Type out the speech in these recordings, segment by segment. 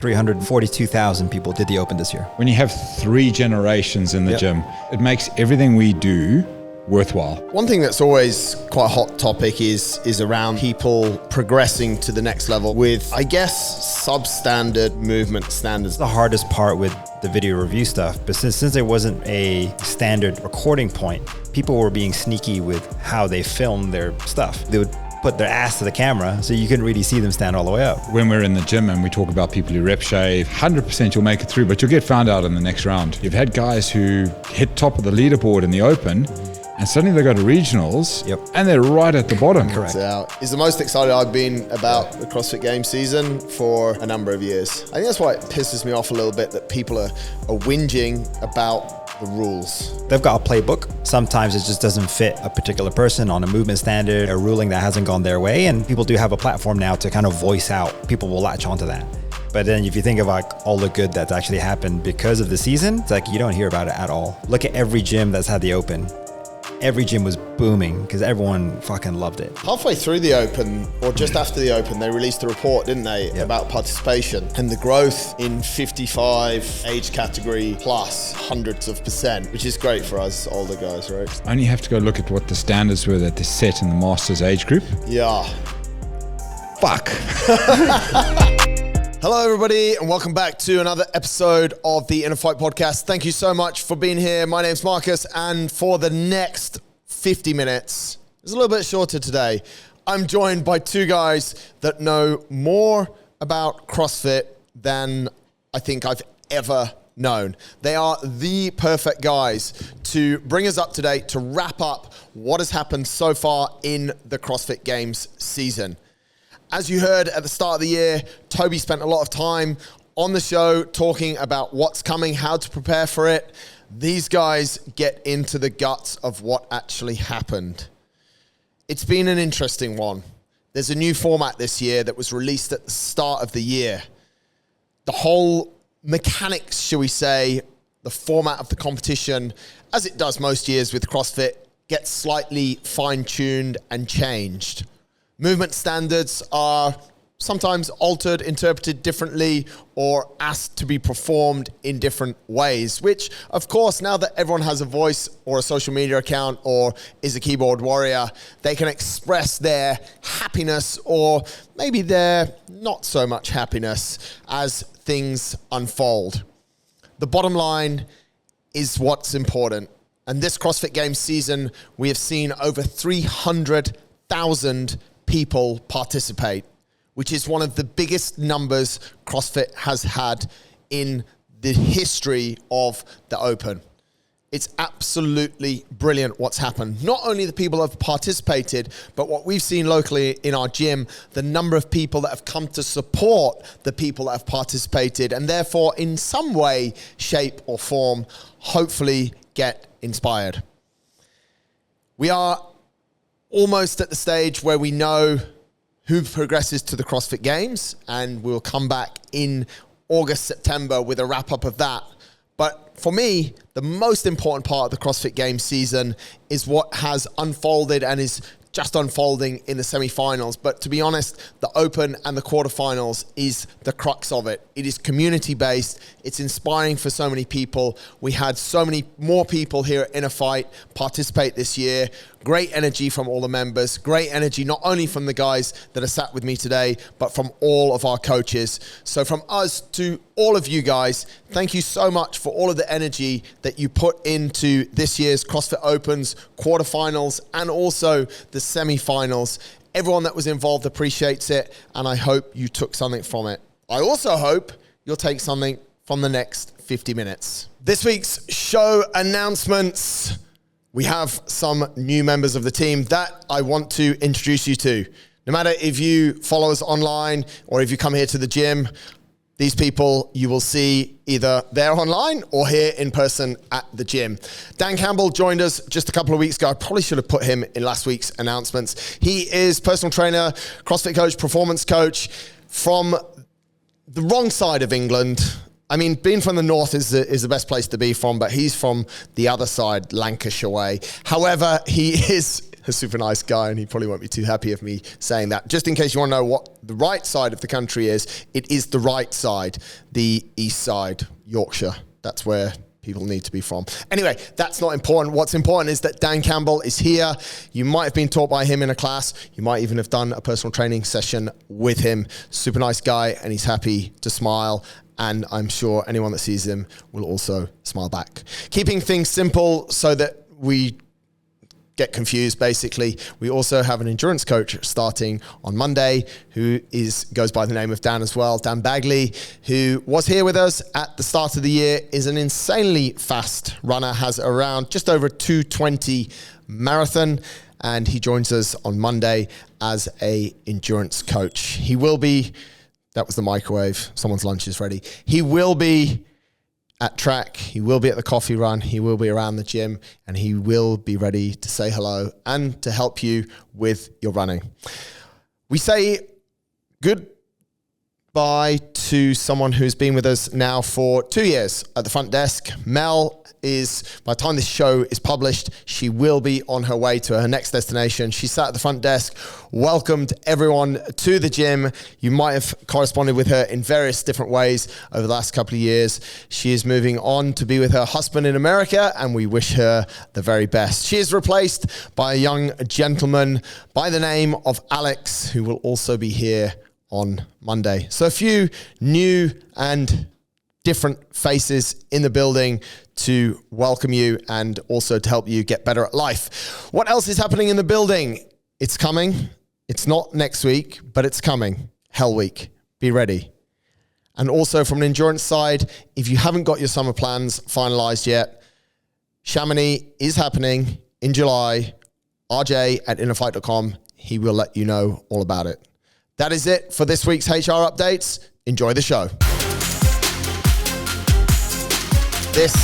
342,000 people did the Open this year. When you have 3 generations in the gym, it makes everything we do worthwhile. One thing that's always quite a hot topic is around people progressing to the next level with, I guess, substandard movement standards. The hardest part with the video review stuff, but since there wasn't a standard recording point, people were being sneaky with how they filmed their stuff. They would put their ass to the camera so you couldn't really see them stand all the way up. When we're in the gym and we talk about people who rep shave, 100% you'll make it through, but you'll get found out in the next round. You've had guys who hit top of the leaderboard in the Open, and suddenly they go to regionals, and they're right at the bottom. Correct. It's the most excited I've been about the CrossFit Games season for a number of years. I think that's why it pisses me off a little bit that people are whinging about the rules. They've got a playbook. Sometimes it just doesn't fit a particular person on a movement standard, a ruling that hasn't gone their way, and people do have a platform now to kind of voice out. People will latch onto that. But then if you think of like all the good that's actually happened because of the season, it's like you don't hear about it at all. Look at every gym that's had the Open. Every gym was booming because everyone fucking loved it. Halfway through the Open, or just after the Open, they released a report, didn't they, about participation and the growth in 55 age category plus hundreds of %, which is great for us older guys, right? Only have to go look at what the standards were that they set in the Masters age group. Yeah. Fuck. Hello, everybody, and welcome back to another episode of the InnerFight podcast. Thank you so much for being here. My name's Marcus, and for the next 50 minutes, it's a little bit shorter today, I'm joined by 2 guys that know more about CrossFit than I think I've ever known. They are the perfect guys to bring us up to date, to wrap up what has happened so far in the CrossFit Games season. As you heard at the start of the year, Toby spent a lot of time on the show talking about what's coming, how to prepare for it. These guys get into the guts of what actually happened. It's been an interesting one. There's a new format this year that was released at the start of the year. The whole mechanics, shall we say, the format of the competition, as it does most years with CrossFit, gets slightly fine-tuned and changed. Movement standards are sometimes altered, interpreted differently, or asked to be performed in different ways, which, of course, now that everyone has a voice or a social media account or is a keyboard warrior, they can express their happiness or maybe their not so much happiness as things unfold. The bottom line is what's important. And this CrossFit Games season, we have seen over 300,000 people participate, which is one of the biggest numbers CrossFit has had in the history of the Open. It's absolutely brilliant what's happened. Not only the people that have participated, but what we've seen locally in our gym, the number of people that have come to support the people that have participated and therefore in some way, shape or form, hopefully get inspired. We are almost at the stage where we know who progresses to the CrossFit Games, and we'll come back in August, September with a wrap up of that. But for me, the most important part of the CrossFit Games season is what has unfolded and is just unfolding in the semi-finals. But to be honest, the Open and the quarterfinals is the crux of it. It is community-based. It's inspiring for so many people. We had so many more people here at InnerFight participate this year. Great energy from all the members. Great energy not only from the guys that are sat with me today, but from all of our coaches. So from us to all of you guys, thank you so much for all of the energy that you put into this year's CrossFit Opens, quarterfinals, and also the semi-finals. Everyone that was involved appreciates it, and I hope you took something from it. I also hope you'll take something from the next 50 minutes. This week's show announcements. We have some new members of the team that I want to introduce you to. No matter if you follow us online or if you come here to the gym, these people you will see either there online or here in person at the gym. Dan Campbell joined us just a couple of weeks ago. I probably should have put him in last week's announcements. He is personal trainer, CrossFit coach, performance coach from the wrong side of England. I mean, being from the north is the best place to be from, but he's from the other side, Lancashire way. However, he is a super nice guy, and he probably won't be too happy of me saying that. Just in case you want to know what the right side of the country is, it is the right side, the east side, Yorkshire. That's where people need to be from. Anyway, that's not important. What's important is that Dan Campbell is here. You might have been taught by him in a class. You might even have done a personal training session with him. Super nice guy, and he's happy to smile. And I'm sure anyone that sees him will also smile back. Keeping things simple so that we get confused, basically. We also have an endurance coach starting on Monday who goes by the name of Dan as well. Dan Bagley, who was here with us at the start of the year, is an insanely fast runner, has around just over 2:20 marathon, and he joins us on Monday as a endurance coach. He will be, that was the microwave, someone's lunch is ready. He will be at track, he will be at the coffee run, he will be around the gym, and he will be ready to say hello and to help you with your running. We say goodbye to someone who's been with us now for 2 years at the front desk. Mel is, by the time this show is published, she will be on her way to her next destination. She sat at the front desk, welcomed everyone to the gym. You might have corresponded with her in various different ways over the last couple of years. She is moving on to be with her husband in America, and we wish her the very best. She is replaced by a young gentleman by the name of Alex, who will also be here on Monday. So a few new and different faces in the building to welcome you and also to help you get better at life. What else is happening in the building? It's coming. It's not next week, but it's coming. Hell Week. Be ready. And also from an endurance side, if you haven't got your summer plans finalized yet, Chamonix is happening in July. RJ at InnerFight.com. He will let you know all about it. That is it for this week's HR updates. Enjoy the show. This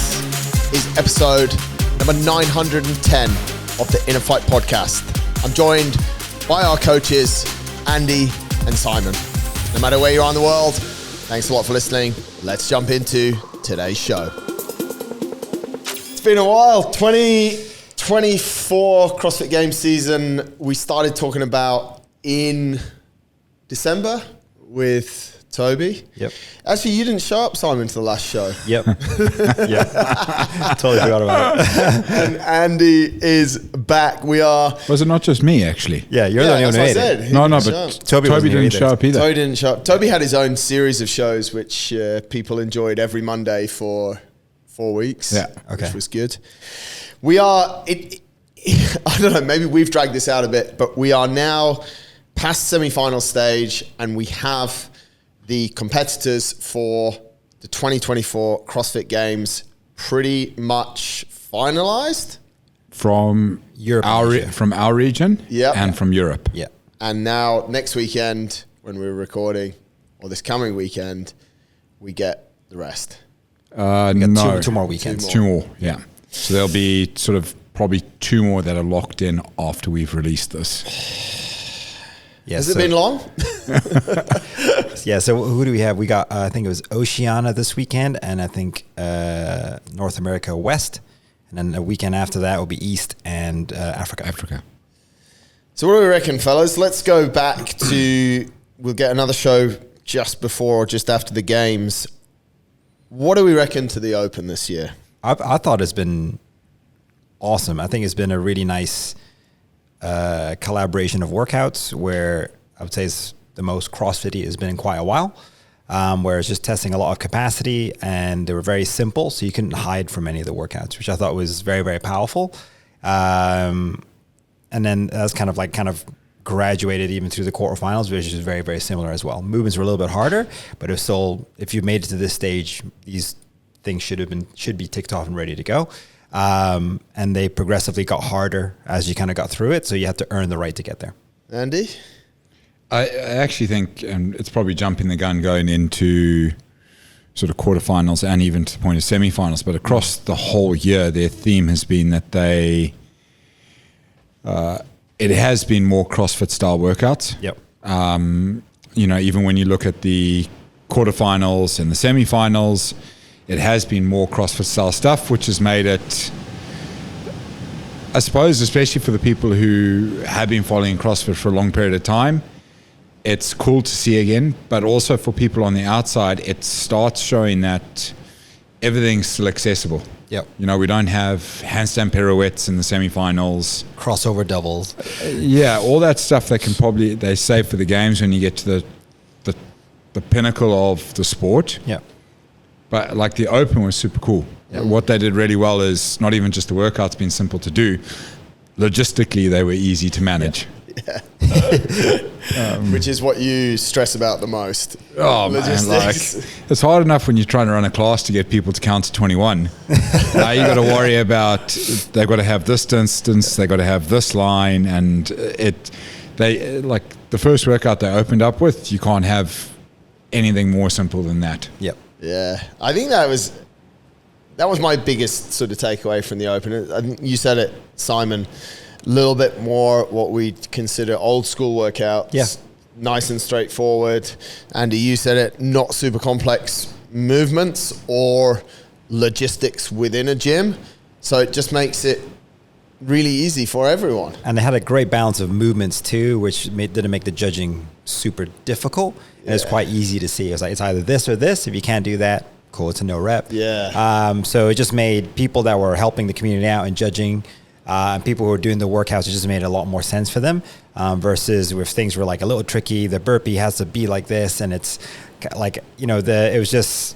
is episode number 910 of the InnerFight podcast. I'm joined by our coaches, Andy and Simon. No matter where you are in the world, thanks a lot for listening. Let's jump into today's show. It's been a while. 2024 CrossFit Games season we started talking about in December with Toby. Yep. Actually, you didn't show up, Simon, to the last show. Yep. Yep. Totally forgot about it. And Andy is back. Was it not just me, actually? Yeah, you're the only one who made it. No, but Toby didn't show up either. Toby didn't show up. Toby had his own series of shows, which people enjoyed every Monday for 4 weeks. Yeah. Okay. Which was good. We are, I don't know, maybe we've dragged this out a bit, but we are now past semi-final stage, and we have the competitors for the 2024 CrossFit Games pretty much finalized from Europe, from our region, Yep. and from Europe. Yeah. And now next weekend, when we're recording, or this coming weekend, we get the rest. No, Two more weekends. Two more, yeah. So there'll be sort of probably 2 more that are locked in after we've released this. Yeah, Has it been long? Yeah, so who do we have? We got, I think it was Oceania this weekend, and I think North America West. And then a weekend after that will be East and Africa. So what do we reckon, fellas? Let's go back to, we'll get another show just before or just after the games. What do we reckon to the Open this year? I thought it's been awesome. I think it's been a really nice collaboration of workouts where I would say it's the most CrossFit has been in quite a while, where it's just testing a lot of capacity, and they were very simple, so you couldn't hide from any of the workouts, which I thought was very, very powerful. And then that's kind of graduated even through the quarterfinals, which is very, very similar as well. Movements were a little bit harder, but it was still, if you made it to this stage, these things should be ticked off and ready to go. And they progressively got harder as you kind of got through it, so you have to earn the right to get there. Andy? I actually think, and it's probably jumping the gun going into sort of quarterfinals and even to the point of semifinals, but across the whole year, their theme has been that it has been more CrossFit style workouts. Yep. Even when you look at the quarterfinals and the semifinals, it has been more CrossFit style stuff, which has made it I suppose, especially for the people who have been following CrossFit for a long period of time, it's cool to see again. But also for people on the outside, it starts showing that everything's still accessible. Yep. You know, we don't have handstand pirouettes in the semifinals, crossover doubles. Yeah, all that stuff they save for the games when you get to the pinnacle of the sport. Yeah. But like the Open was super cool. Yep. What they did really well is not even just the workouts being simple to do. Logistically, they were easy to manage. Yeah. Which is what you stress about the most. Oh man, like it's hard enough when you're trying to run a class to get people to count to 21. Now you got to worry about they've got to have this distance, they got to have this line, and they like the first workout they opened up with. You can't have anything more simple than that. Yep. Yeah, I think that was my biggest sort of takeaway from the Open. I think you said it, Simon. A little bit more what we consider old school workouts. Yeah. Nice and straightforward. Andy, you said it, not super complex movements or logistics within a gym. So it just makes it really easy for everyone. And they had a great balance of movements too, which didn't make the judging super difficult. And it's quite easy to see. It's like, it's either this or this. If you can't do that, cool, it's a no rep. Yeah. So it just made people that were helping the community out and judging and people who were doing the workouts, it just made a lot more sense for them versus if things were like a little tricky, the burpee has to be like this. And it's like, you know, it was just,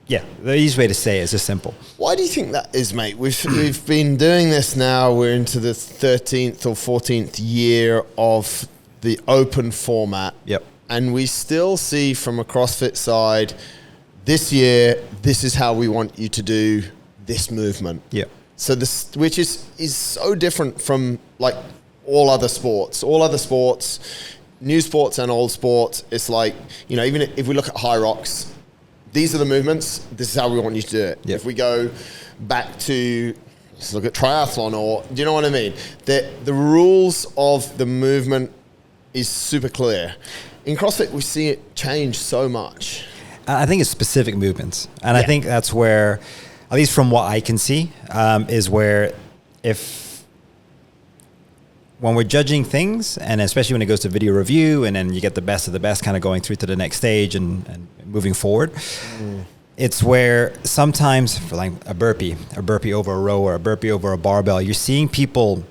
the easiest way to say it is just simple. Why do you think that is, mate? We've been doing this now. We're into the 13th or 14th year of the Open format. Yep. And we still see from a CrossFit side, this year, this is how we want you to do this movement. Yep. So this, which is so different from like all other sports. All other sports, new sports and old sports, it's like, you know, even if we look at high rocks, these are the movements, this is how we want you to do it. Yep. If we go back to, let's look at triathlon, or do you know what I mean? The rules of the movement is super clear. In CrossFit, we see it change so much. I think it's specific movements. And I think that's where, at least from what I can see, is where when we're judging things, and especially when it goes to video review, and then you get the best of the best kind of going through to the next stage and moving forward, it's where sometimes for like a burpee over a row or a burpee over a barbell, you're seeing people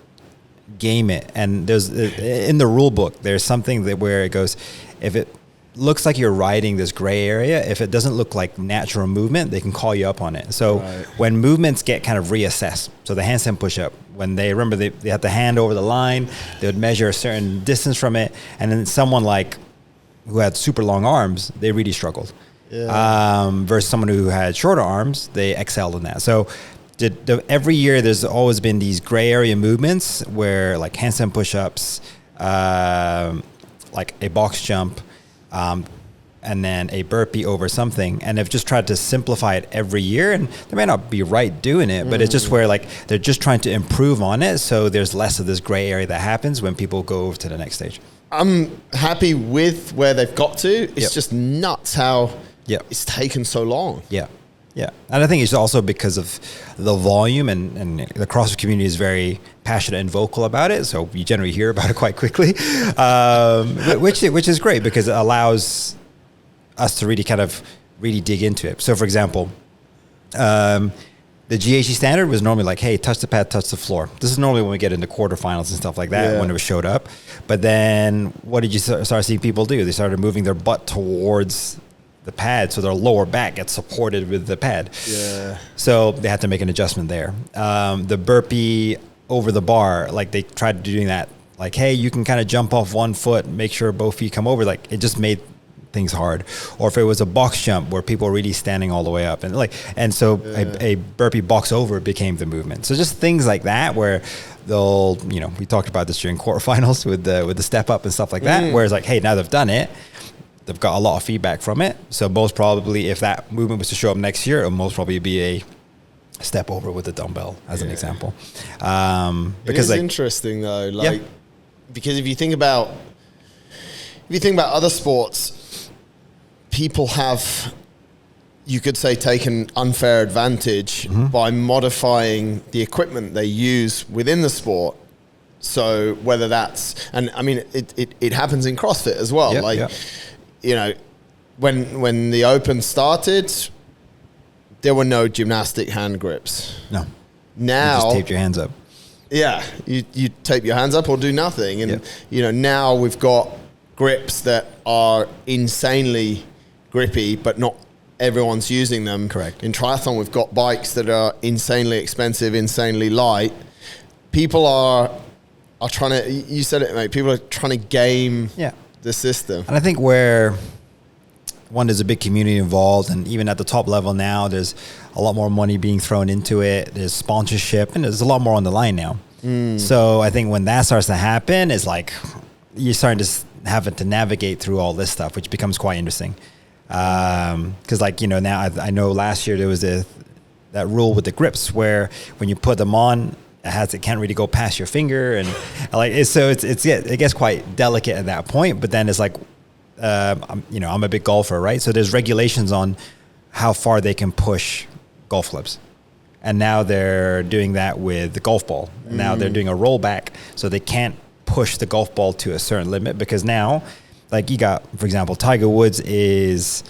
game it. And there's in the rule book, there's something that where it goes, if it looks like you're riding this gray area, if it doesn't look like natural movement, they can call you up on it. So when movements get kind of reassessed, so the handstand push-up, when they had the hand over the line, they would measure a certain distance from it, and then someone like who had super long arms, they really struggled. Versus someone who had shorter arms, they excelled in that. So every year there's always been these gray area movements where like handstand push-ups, like a box jump, and then a burpee over something, and they've just tried to simplify it every year, and they may not be right doing it, but it's just where like they're just trying to improve on it, so there's less of this gray area that happens when people go over to the next stage. I'm happy with where they've got to. It's just nuts how it's taken so long. Yeah, and I think it's also because of the volume, and the CrossFit community is very passionate and vocal about it, so you generally hear about it quite quickly, which is great because it allows us to really dig into it. So, for example, the GHC standard was normally like, hey, touch the pad, touch the floor. This is normally when we get into quarterfinals and stuff like that, when it showed up. But then what did you start seeing people do? They started moving their butt towards the pad, so their lower back gets supported with the pad. So they had to make an adjustment there. The burpee over the bar, like they tried doing that, like, hey, you can kind of jump off one foot, make sure both feet come over. Like it just made things hard. Or if it was a box jump where people were really standing all the way up, and so a burpee box over became the movement. So just things like that where they'll, you know, we talked about this during quarterfinals with the step up and stuff like that, where it's like, hey, now they've done it, they've got a lot of feedback from it. So most probably if that movement was to show up next year, it'll most probably be a step over with a dumbbell as an example. Because it's interesting though, like, because if you think about other sports, people have you could say, taken unfair advantage by modifying the equipment they use within the sport. So whether that's, and I mean, it happens in CrossFit as well. You know, when the Open started, there were no gymnastic hand grips. No. Now, you just taped your hands up. Yeah, you tape your hands up or do nothing. And, you know, now we've got grips that are insanely grippy, but not everyone's using them. Correct. In triathlon, we've got bikes that are insanely expensive, insanely light. People are trying to, you said it, mate, people are trying to game the system. And I think where, one, there's a big community involved, and even at the top level now, there's a lot more money being thrown into it. There's sponsorship, and there's a lot more on the line now. So I think when that starts to happen, it's like you're starting to have to navigate through all this stuff, which becomes quite interesting. Because, like, you know, now I know last year there was that rule with the grips where when you put them on, it can't really go past your finger, and like it gets quite delicate at that point. But then it's like, you know, I'm a big golfer, right? So there's regulations on how far they can push golf clubs, and now they're doing that with the golf ball. Now they're doing a rollback, so they can't push the golf ball to a certain limit, because now, like, you got, for example, Tiger Woods is,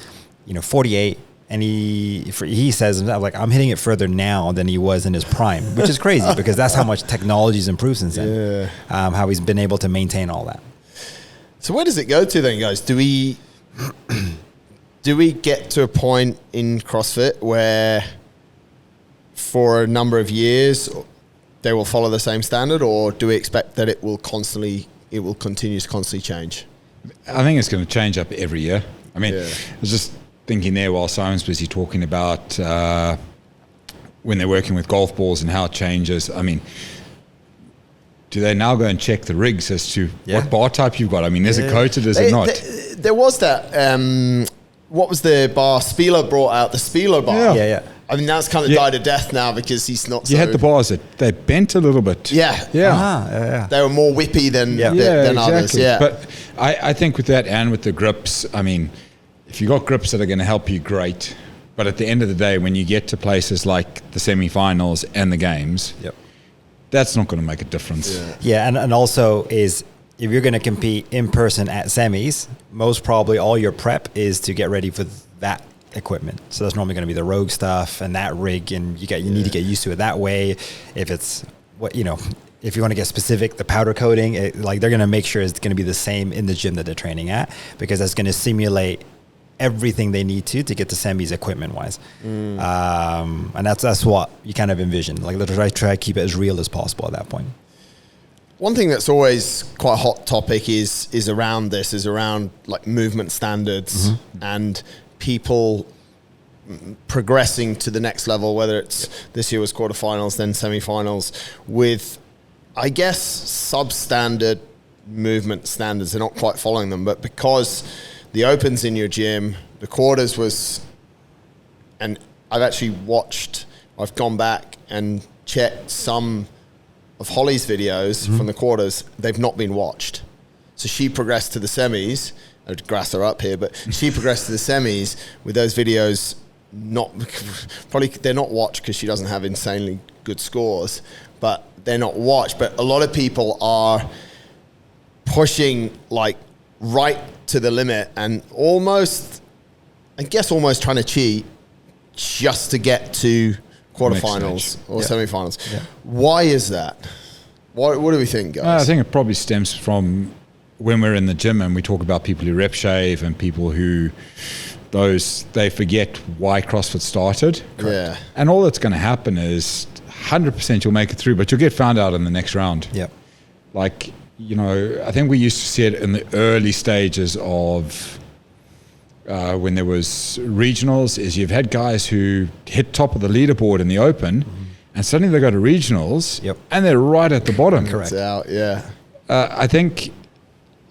you know, 48. And he says, like, I'm hitting it further now than he was in his prime, which is crazy because that's how much technology's improved since then. How he's been able to maintain all that. So where does it go to then, guys? Do we get to a point in CrossFit where for a number of years they will follow the same standard, or do we expect that it will continue to constantly change? I think it's going to change up every year. I mean, I was just thinking there while Simon's busy talking about when they're working with golf balls and how it changes. I mean, do they now go and check the rigs as to what bar type you've got? I mean, is it coated, is it not? There was that, what was the bar? Spilo brought out the Spilo bar. Yeah. I mean, that's kind of died a death now because he's not so... You had the bars that they bent a little bit. Yeah. They were more whippy than others. Yeah. But I think with that and with the grips, I mean, if you've got grips that are going to help you, great. But at the end of the day, when you get to places like the semi-finals and the games, that's not going to make a difference. Yeah, and also is, if you're going to compete in person at semis, most probably all your prep is to get ready for that equipment. So that's normally going to be the Rogue stuff and that rig, and you need to get used to it that way. If it's if you want to get specific, the powder coating, like, they're going to make sure it's going to be the same in the gym that they're training at, because that's going to simulate everything they need to get to semis equipment wise. And that's what you kind of envision. Like, try to keep it as real as possible at that point. One thing that's always quite a hot topic is around like movement standards and people progressing to the next level, whether it's this year was quarterfinals, then semifinals, with, I guess, substandard movement standards. They're not quite following them, but because the Open's in your gym, the quarters was, and I've gone back and checked some of Holly's videos from the quarters. They've not been watched. So she progressed to the semis. I'd grass her up here, but she progressed to the semis with those videos. They're not watched because she doesn't have insanely good scores, but they're not watched. But a lot of people are pushing, like, right to the limit and almost trying to cheat just to get to quarterfinals or semifinals. Why is that? What do we think, guys? I think it probably stems from when we're in the gym and we talk about people who rep shave and people who they forget why CrossFit started. Yeah. And all that's going to happen is 100% you'll make it through, but you'll get found out in the next round. Like, you know, I think we used to see it in the early stages of when there was regionals, is you've had guys who hit top of the leaderboard in the Open and suddenly they go to regionals and they're right at the bottom. Correct. It's out, I think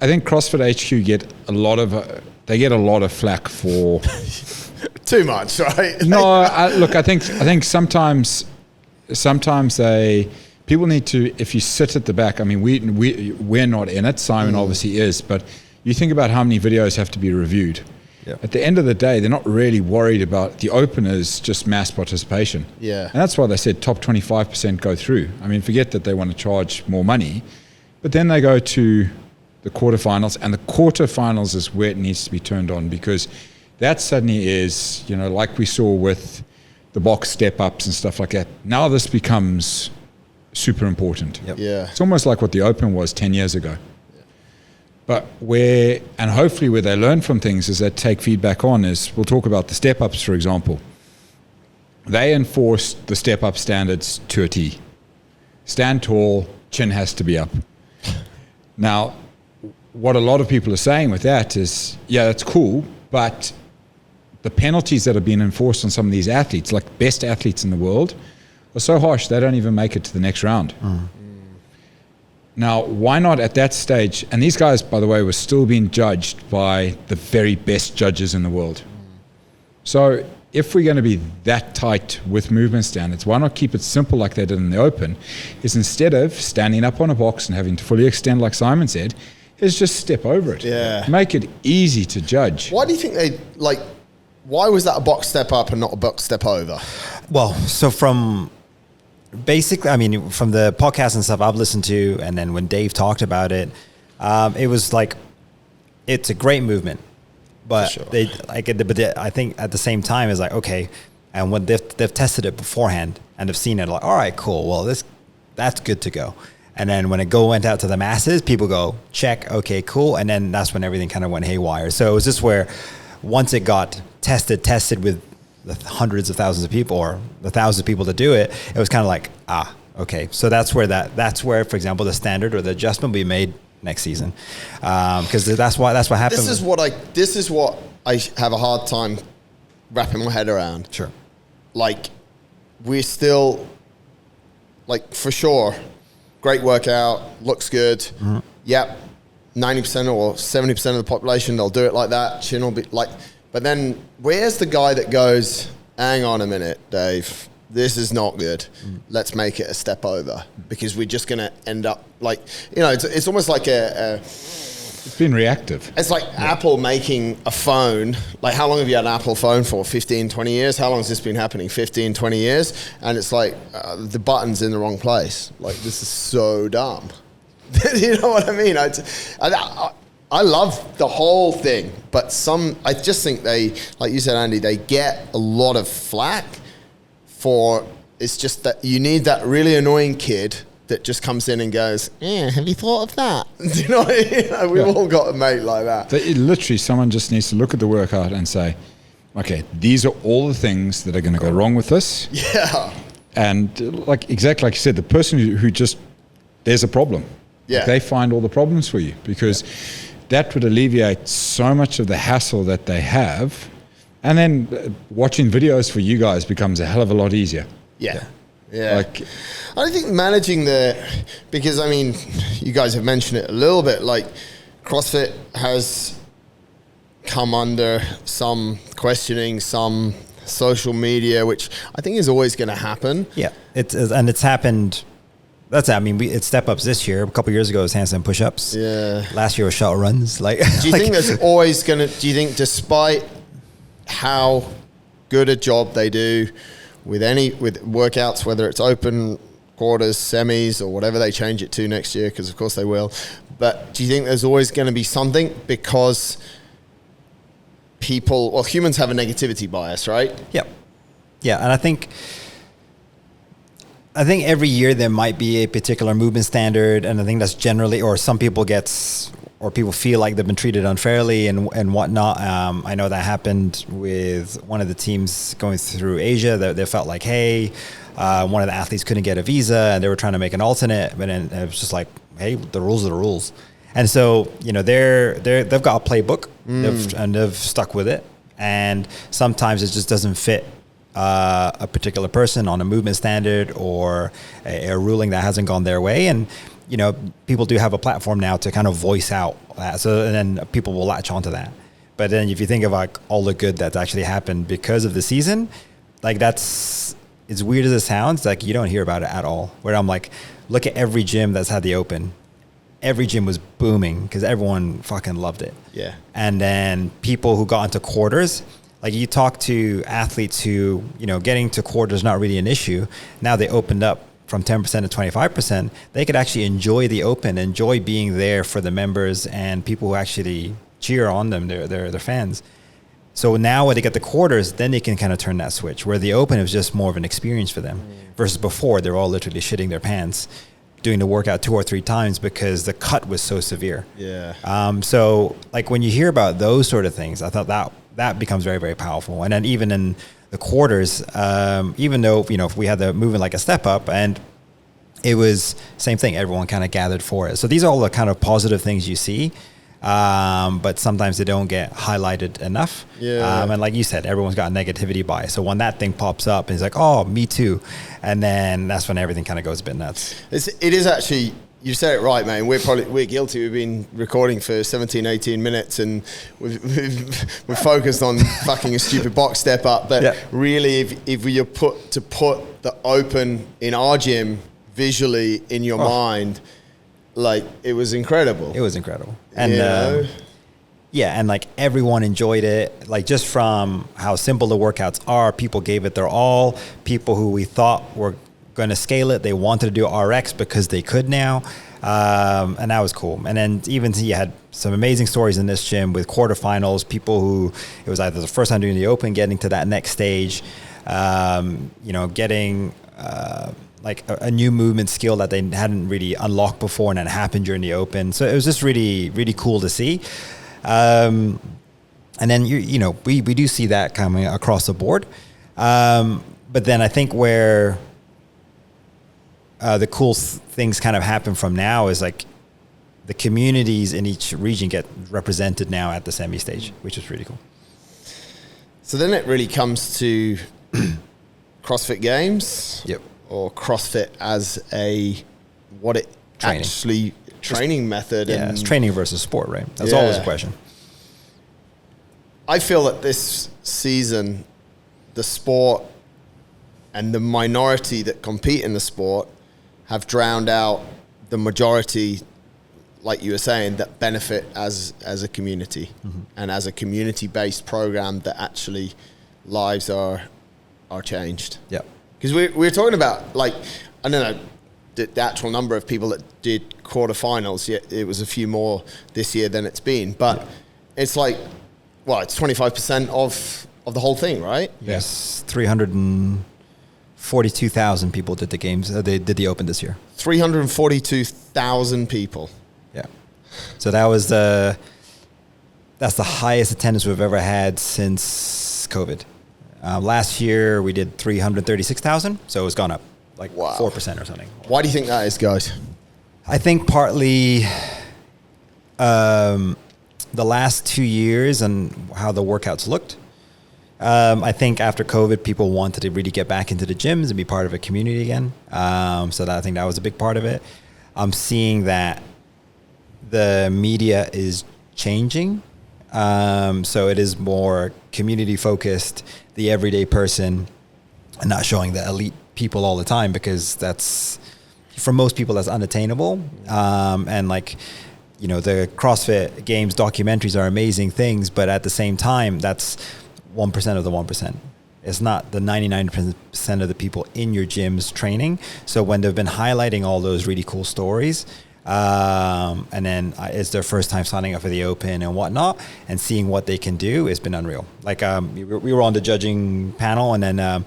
CrossFit HQ get a lot of flack for too much, right? No, I think sometimes people need to, if you sit at the back, I mean, we're not in it. Simon obviously is, but you think about how many videos have to be reviewed. At the end of the day, they're not really worried about the openers, just mass participation. Yeah. And that's why they said top 25% go through. I mean, forget that they want to charge more money, but then they go to the quarterfinals, and the quarterfinals is where it needs to be turned on, because that suddenly is, you know, like we saw with the box step-ups and stuff like that. Now this becomes super important. Yep. Yeah. It's almost like what the Open was 10 years ago. But where, and hopefully where they learn from things is they take feedback on is, we'll talk about the step-ups, for example. They enforced the step-up standards to a T. Stand tall, chin has to be up. Now, what a lot of people are saying with that is, yeah, that's cool, but the penalties that are being enforced on some of these athletes, like best athletes in the world, are so harsh they don't even make it to the next round. Now, why not at that stage? And these guys, by the way, were still being judged by the very best judges in the world. So if we're going to be that tight with movement standards, why not keep it simple like they did in the Open? Is instead of standing up on a box and having to fully extend like Simon said, is just step over it. Yeah. Make it easy to judge. Why do you think they, like, why was that a box step up and not a box step over? Well, so from basically, I mean, from the podcast and stuff I've listened to, and then when Dave talked about it, it was like, it's a great movement, but For sure. they like it. But I think at the same time, it's like, okay, and when they've tested it beforehand and have seen it, like, all right, cool. Well, that's good to go. And then when it went out to the masses, people go, check, okay, cool. And then that's when everything kind of went haywire. So it was just where once it got tested with the hundreds of thousands of people or the thousands of people to do it, it was kind of like, okay. So that's where, for example, the standard or the adjustment will be made next season. Because that's what happened. This is what I have a hard time wrapping my head around. Sure. Like, we're still, like, for sure, great workout, looks good. Mm-hmm. Yep, 90% or 70% of the population, they'll do it like that. Chin will be like, but then where's the guy that goes, hang on a minute, Dave, this is not good. Let's make it a step over, because we're just going to end up like, you know, it's almost like it's been reactive. It's like Apple making a phone. Like, how long have you had an Apple phone for? 15, 20 years? How long has this been happening? 15, 20 years? And it's like, the button's in the wrong place. Like, this is so dumb. You know what I mean? I love the whole thing, but I just think they, like you said, Andy, they get a lot of flack for, it's just that you need that really annoying kid that just comes in and goes, yeah, have you thought of that? You know what I mean? We've all got a mate like that. Literally, someone just needs to look at the workout and say, okay, these are all the things that are going to go wrong with this. Yeah. And like exactly like you said, the person who just, there's a problem. Yeah. Like, they find all the problems for you, because that would alleviate so much of the hassle that they have. And then watching videos for you guys becomes a hell of a lot easier. Yeah. Yeah. Like, I think managing because I mean, you guys have mentioned it a little bit, like CrossFit has come under some questioning, some social media, which I think is always going to happen. Yeah. It's happened. That's it. I mean, it's step ups this year. A couple of years ago, it was handstand push ups. Yeah. Last year was shuttle runs. Like, do you think there's always do you think despite how good a job they do with workouts, whether it's open, quarters, semis, or whatever they change it to next year, because of course they will, but do you think there's always going to be something, because humans have a negativity bias, right? Yep. Yeah. And I think every year there might be a particular movement standard, and I think that's generally, or some people people feel like they've been treated unfairly and whatnot. I know that happened with one of the teams going through Asia. They felt like, hey, one of the athletes couldn't get a visa, and they were trying to make an alternate, but then it was just like, hey, the rules are the rules. And so, you know, they've got a playbook, and they've stuck with it, and sometimes it just doesn't fit a particular person on a movement standard or a ruling that hasn't gone their way. And, you know, people do have a platform now to kind of voice out that. So, and then people will latch onto that. But then if you think of like all the good that's actually happened because of the season, like as weird as it sounds, like you don't hear about it at all. Where I'm like, look at every gym that's had the Open. every gym was booming because everyone fucking loved it. Yeah. And then people who got into quarters, like you talk to athletes who, you know, getting to quarters not really an issue. Now they opened up from 10% to 25%. They could actually enjoy the open, enjoy being there for the members and people who actually cheer on them, they're fans. So now when they get the quarters, then they can kind of turn that switch, where the open is just more of an experience for them versus before they're all literally shitting their pants doing the workout 2 or 3 times because the cut was so severe. Yeah. So like when you hear about those sort of things, I thought that becomes very, very powerful. And then even in the quarters, even though, you know, if we had the movement like a step up, and it was same thing, everyone kind of gathered for it. So these are all the kind of positive things you see. But sometimes they don't get highlighted enough. Yeah. And like you said, everyone's got a negativity bias. So when that thing pops up, it's like, oh, me too. And then that's when everything kind of goes a bit nuts. It is actually, you said it right, man. We're guilty. We've been recording for 17, 18 minutes and we're focused on fucking a stupid box step up. But really, if you're put the open in our gym visually in your mind, like it was incredible. It was incredible. And and like everyone enjoyed it. Like just from how simple the workouts are, people gave it their all. People who we thought were going to scale it, they wanted to do RX because they could now. And that was cool. And then even you had some amazing stories in this gym with quarterfinals, people who it was either the first time doing the open, getting to that next stage, you know, getting like a new movement skill that they hadn't really unlocked before, and that happened during the open. So it was just really, really cool to see. And then, you know, we do see that coming across the board. But then I think where the cool things kind of happen from now is like the communities in each region get represented now at the semi stage, which is really cool. So then it really comes to CrossFit Games. Yep. Or CrossFit as training method. Yeah, it's training versus sport, right? That's always a question. I feel that this season, the sport and the minority that compete in the sport have drowned out the majority, like you were saying, that benefit as a community and as a community-based program that actually lives are changed. Yeah. Because we're talking about, like, I don't know the actual number of people that did quarterfinals, yet it was a few more this year than it's been. But it's like, it's 25% of the whole thing, right? Yes, 342,000 people did the games. They did the open this year. 342,000 people. Yeah. So that's the highest attendance we've ever had since COVID. Last year we did 336,000, so it's gone up like 4% or something. Why do you think that is, guys? I think partly the last 2 years and how the workouts looked. I think after COVID, people wanted to really get back into the gyms and be part of a community again. So I think that was a big part of it. I'm seeing that the media is changing. So it is more community focused, the everyday person, and not showing the elite people all the time, because that's, for most people, that's unattainable. And like, you know, the CrossFit Games documentaries are amazing things, but at the same time, that's 1% of the 1%. It's not the 99% of the people in your gyms training. So when they've been highlighting all those really cool stories, and then it's their first time signing up for the open and whatnot, and seeing what they can do, it's been unreal. Like we were on the judging panel, and then on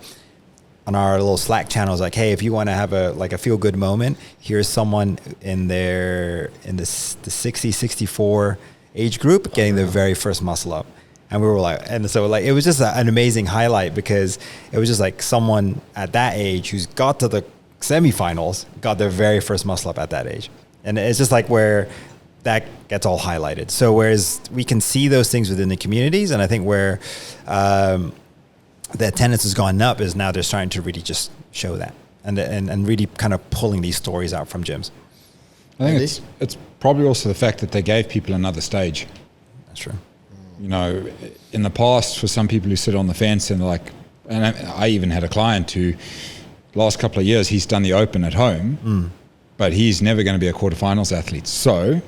our little Slack channel, it's like, hey, if you want to have a feel good moment, here's someone in the 60-64 age group getting their very first muscle up. And we were like, and so like, it was just an amazing highlight, because it was just like someone at that age who's got to the semifinals got their very first muscle up at that age. And it's just like where that gets all highlighted. So whereas we can see those things within the communities, and I think where the attendance has gone up is now they're starting to really just show that and really kind of pulling these stories out from gyms. I think it's probably also the fact that they gave people another stage. That's true. You know, in the past, for some people who sit on the fence and like, and I even had a client who last couple of years, he's done the open at home. but he's never going to be a quarterfinals athlete. So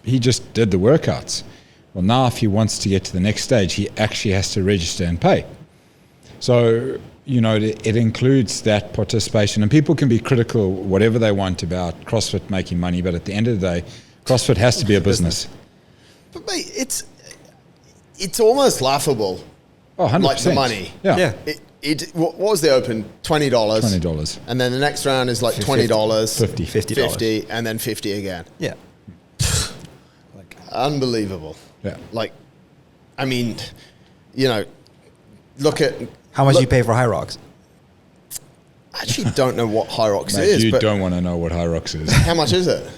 he just did the workouts. Well, now if he wants to get to the next stage, he actually has to register and pay. So, you know, it includes that participation. And people can be critical, whatever they want about CrossFit making money, but at the end of the day, CrossFit has to be a business. But mate, it's almost laughable. Oh, 100%. Like the money. Yeah. What was the Open? $20. $20. And then the next round is like $20. $50. And then 50 again. Yeah. Unbelievable. Yeah. Like, I mean, you know, look at... How much do you pay for High Rocks? I actually don't know what High Rocks Mate, is. you but don't want to know what High Rocks is. how much is it?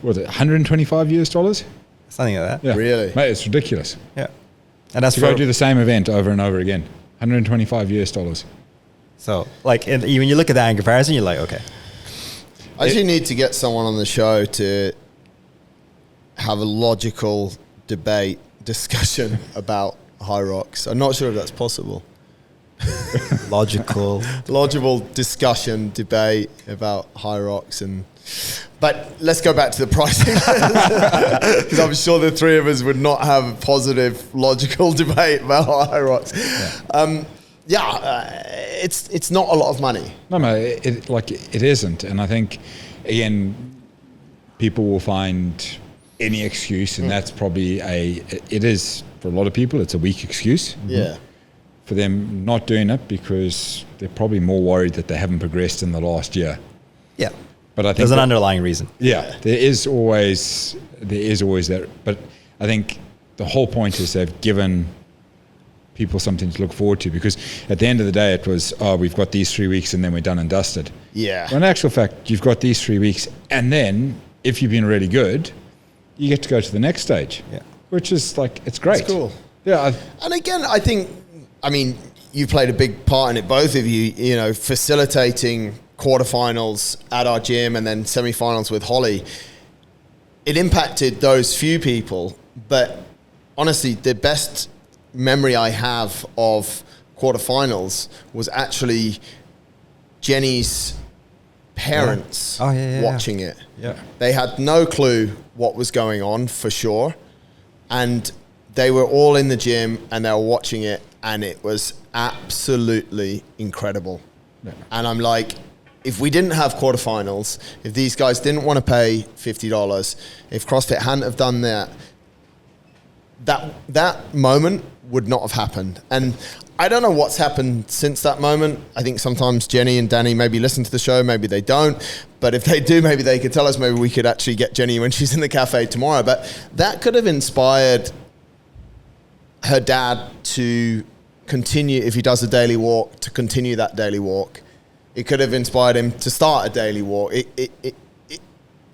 Was it $125? Something like that. Yeah. Really? Mate, it's ridiculous. Yeah. And that's To go do the same event over and over again. $125. So, like, and when you look at that in comparison, you're like, okay. I actually need to get someone on the show to have a logical discussion about High Rocks. I'm not sure if that's possible. Logical discussion, debate about High Rocks. But let's go back to the pricing, because I'm sure the three of us would not have a positive, logical debate about High Rocks. It's not a lot of money. No, it isn't. And I think, again, people will find any excuse, and that's probably it is, for a lot of people, it's a weak excuse. Yeah. For them not doing it because they're probably more worried that they haven't progressed in the last year. Yeah. But I think there's an underlying reason. Yeah, there is always that. But I think the whole point is they've given people something to look forward to, because at the end of the day, it was, we've got these 3 weeks and then we're done and dusted. Yeah. Well, in actual fact, you've got these 3 weeks, and then if you've been really good, you get to go to the next stage. Yeah. Which is like, it's great. It's cool. Yeah. And again, I mean, you played a big part in it, both of you, you know, facilitating quarterfinals at our gym and then semifinals with Holly. It impacted those few people, but honestly, the best memory I have of quarterfinals was actually Jenny's parents watching it. Yeah. They had no clue what was going on, for sure. And they were all in the gym and they were watching it, and it was absolutely incredible. Yeah. And I'm like, if we didn't have quarterfinals, if these guys didn't want to pay $50, if CrossFit hadn't have done that moment would not have happened. And I don't know what's happened since that moment. I think sometimes Jenny and Danny maybe listen to the show, maybe they don't. But if they do, maybe they could tell us. Maybe we could actually get Jenny when she's in the cafe tomorrow. But that could have inspired her dad to continue, if he does a daily walk, to continue that daily walk. It could have inspired him to start a daily walk.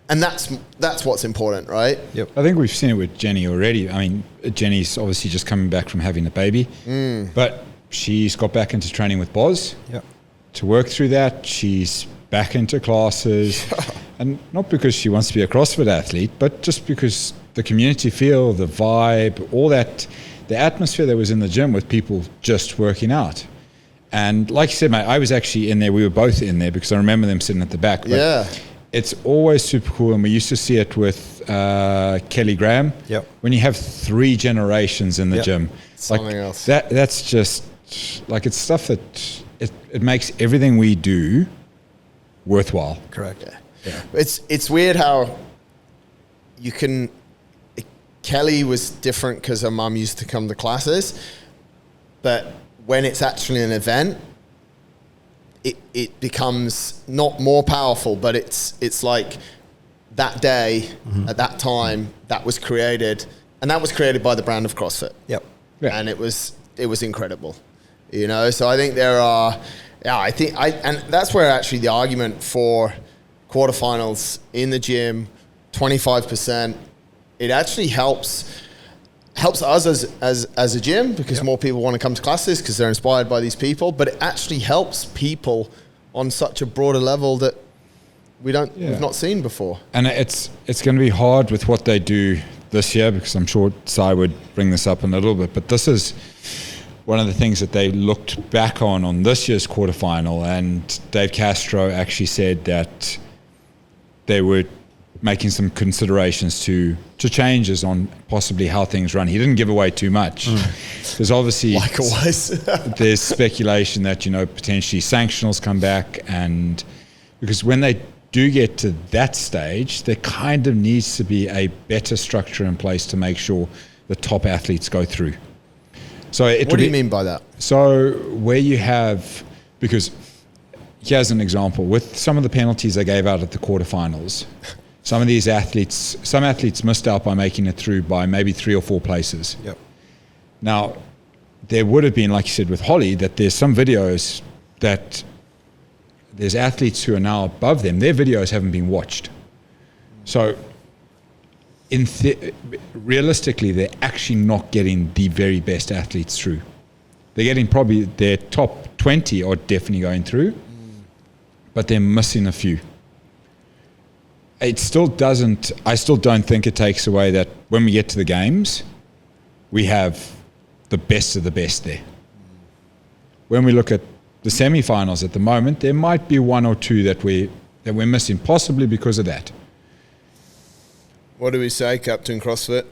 And that's what's important, right? Yep. I think we've seen it with Jenny already. I mean, Jenny's obviously just coming back from having a baby, but she's got back into training with Boz. Yep. To work through that, she's back into classes, and not because she wants to be a CrossFit athlete, but just because the community feel, the vibe, all that, the atmosphere that was in the gym with people just working out. And like you said, mate, I was actually in there. We were both in there because I remember them sitting at the back. But yeah. It's always super cool, and we used to see it with Kelly Graham. Yep. When you have 3 generations in the gym, something else. That's just like, it's stuff that it makes everything we do worthwhile. Correct. Yeah. It's weird how you can. Kelly was different because her mum used to come to classes, but when it's actually an event, it becomes not more powerful, but it's like that day, at that time, that was created, and that was created by the brand of CrossFit. Yep. Yeah. And it was incredible, you know. So I think there are, and that's where actually the argument for quarterfinals in the gym, 25%, it actually helps us as a gym, because more people want to come to classes because they're inspired by these people, but it actually helps people on such a broader level that we've not seen before. And it's going to be hard with what they do this year, because I'm sure Sai would bring this up in a little bit, but this is one of the things that they looked back on this year's quarterfinal, and Dave Castro actually said that they were making some considerations to changes on possibly how things run. He didn't give away too much. There's obviously, like always, there's speculation that, potentially sanctionals come back, and because when they do get to that stage, there kind of needs to be a better structure in place to make sure the top athletes go through. So what do you mean by that? So where you have, because here's an example, with some of the penalties they gave out at the quarterfinals, some athletes missed out by making it through by maybe 3 or 4 places. Yep. Now, there would have been, like you said with Holly, that there's some videos that there's athletes who are now above them, their videos haven't been watched. So realistically, they're actually not getting the very best athletes through. They're getting probably their top 20 are definitely going through, but they're missing a few. I still don't think it takes away that when we get to the games, we have the best of the best there. When we look at the semi-finals at the moment, there might be 1 or 2 that we're missing, possibly because of that. What do we say, Captain CrossFit?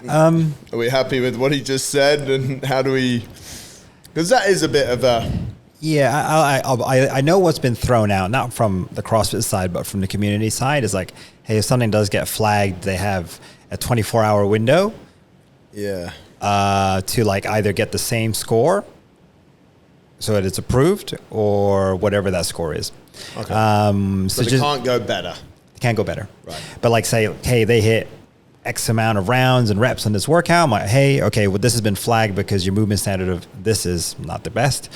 Are we happy with what he just said, and how do we? Because that is a bit of a. Yeah, I know what's been thrown out, not from the CrossFit side, but from the community side, is like, hey, if something does get flagged, they have a 24-hour window. Yeah. To like either get the same score, so that it's approved, or whatever that score is. Okay. So it can't go better. Can't go better. Right. But like say, hey, they hit X amount of rounds and reps on this workout. I'm like, hey, okay, well, this has been flagged because your movement standard of this is not the best.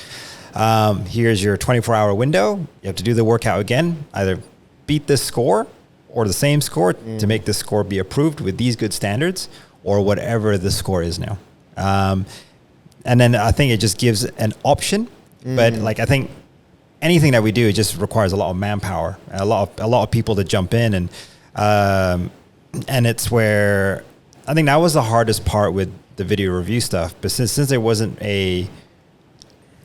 Here's your 24-hour window. You have to do the workout again, either beat this score or the same score to make this score be approved with these good standards, or whatever the score is now. And then I think it just gives an option. But like, I think anything that we do, it just requires a lot of manpower, a lot of people to jump in, and it's where I think that was the hardest part with the video review stuff. But since there wasn't a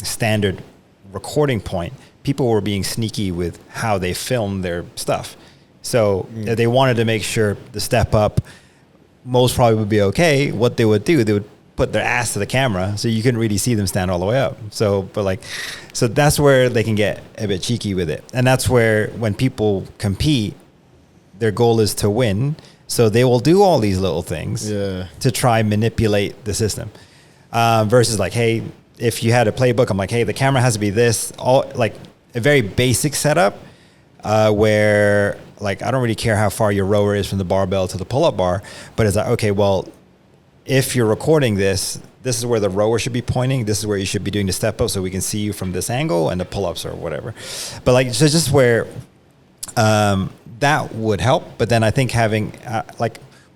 standard recording point, people were being sneaky with how they filmed their stuff. So if they wanted to make sure the step up most probably would be okay, what they would do, they would put their ass to the camera so you couldn't really see them stand all the way up. So that's where they can get a bit cheeky with it. And that's where when people compete, their goal is to win. So they will do all these little things to try and manipulate the system. Versus like, hey, if you had a playbook, I'm like, hey, the camera has to be this, all like a very basic setup where like, I don't really care how far your rower is from the barbell to the pull-up bar, but it's like, okay, well, if you're recording this is where the rower should be pointing. This is where you should be doing the step up so we can see you from this angle, and the pull-ups or whatever. But like, so just where that would help. But then I think having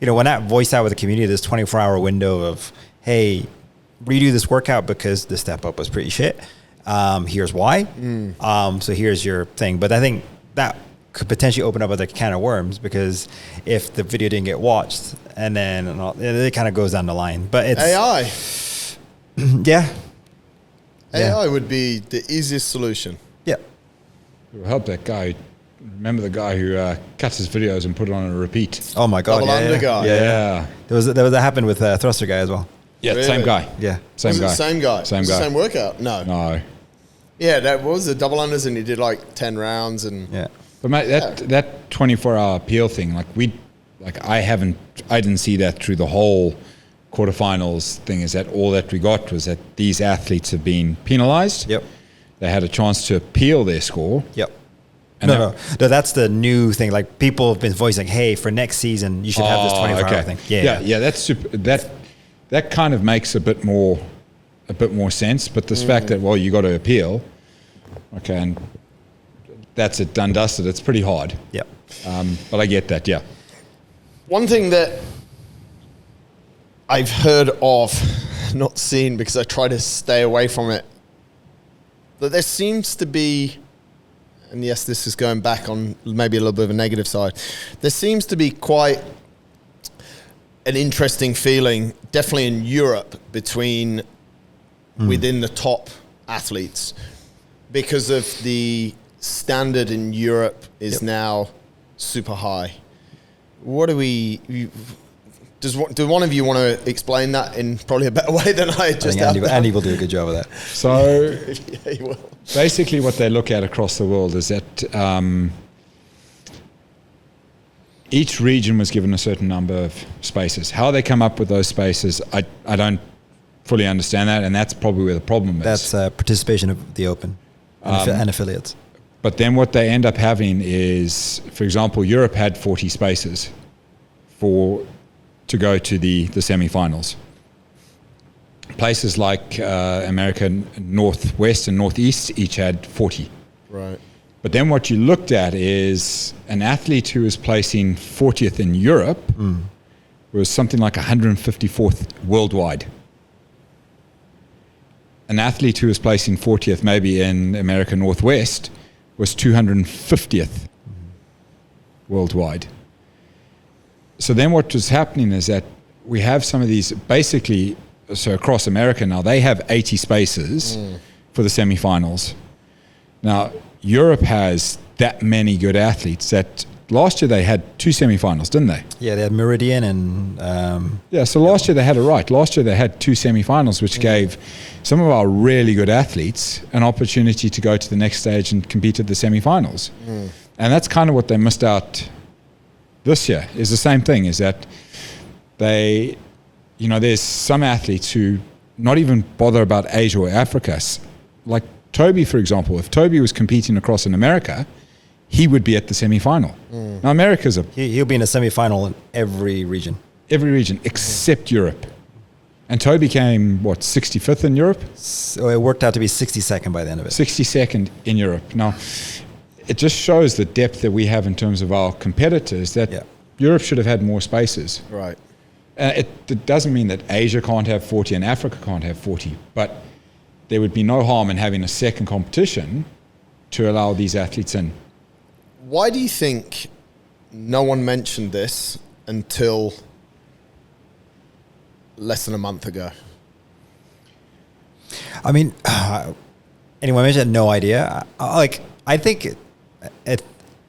when that voice out with the community, this 24-hour window of, hey, redo this workout because the step up was pretty shit. Here's why. So here's your thing. But I think that could potentially open up a can of worms, because if the video didn't get watched, and then it kind of goes down the line. But it's AI. Yeah. AI would be the easiest solution. Yeah. It will help that guy. Remember the guy who cuts his videos and put it on a repeat? Oh my God. Double under guy. Yeah. That happened with Thruster guy as well. Yeah, Really? same guy. Yeah. Same guy. Same guy. Same guy. Same workout. No. Yeah, that was the double unders, and he did like 10 rounds, and Yeah. But mate, that 24-hour appeal thing, I didn't see that through the whole quarterfinals thing. Is that all that we got was that these athletes have been penalized? Yep. They had a chance to appeal their score. Yep. And No, that's the new thing. Like, people have been voicing, hey, for next season, you should have this 24-hour thing. Yeah. That's super. That kind of makes a bit more sense. But this fact that, well, you got to appeal, okay, and that's it, done, dusted. It's pretty hard. Yep. But I get that. Yeah. one thing that I've heard of, not seen because I try to stay away from it, that there seems to be, and yes, this is going back on maybe a little bit of a negative side, there seems to be quite an interesting feeling, definitely in Europe, between within the top athletes, because of the standard in Europe is now super high. What do we... Do one of you want to explain that in probably a better way than I just have? Andy will do a good job of that. So yeah, he will. Basically what they look at across the world is that each region was given a certain number of spaces. How they come up with those spaces, I don't fully understand that, and that's probably where the problem is. That's participation of the Open and affiliates. But then what they end up having is, for example, Europe had 40 spaces to go to the semi-finals. Places like America Northwest and Northeast each had 40. Right. But then what you looked at is an athlete who was placing 40th in Europe was something like 154th worldwide. An athlete who was placing 40th maybe in America Northwest was 250th worldwide. So then what was happening is that we have some of these basically, so across America now, they have 80 spaces for the semifinals. Now, Europe has that many good athletes that last year they had 2 semifinals, didn't they? Yeah, they had Meridian and... so last year they had it right. Last year they had 2 semifinals, which gave some of our really good athletes an opportunity to go to the next stage and compete at the semifinals. And that's kind of what they missed out this year, is the same thing, is that they, there's some athletes who not even bother about Asia or Africa. Like Toby, for example, if Toby was competing across in America, he would be at the semi-final. Now, America's he'll be in a semi-final in every region. Every region except Europe. And Toby came, 65th in Europe? So it worked out to be 62nd by the end of it. 62nd in Europe. Now, it just shows the depth that we have in terms of our competitors, that Europe should have had more spaces. Right. It doesn't mean that Asia can't have 40 and Africa can't have 40, but there would be no harm in having a second competition to allow these athletes in. Why do you think no one mentioned this until less than a month ago? I mean, anyone mentioned no idea. I think it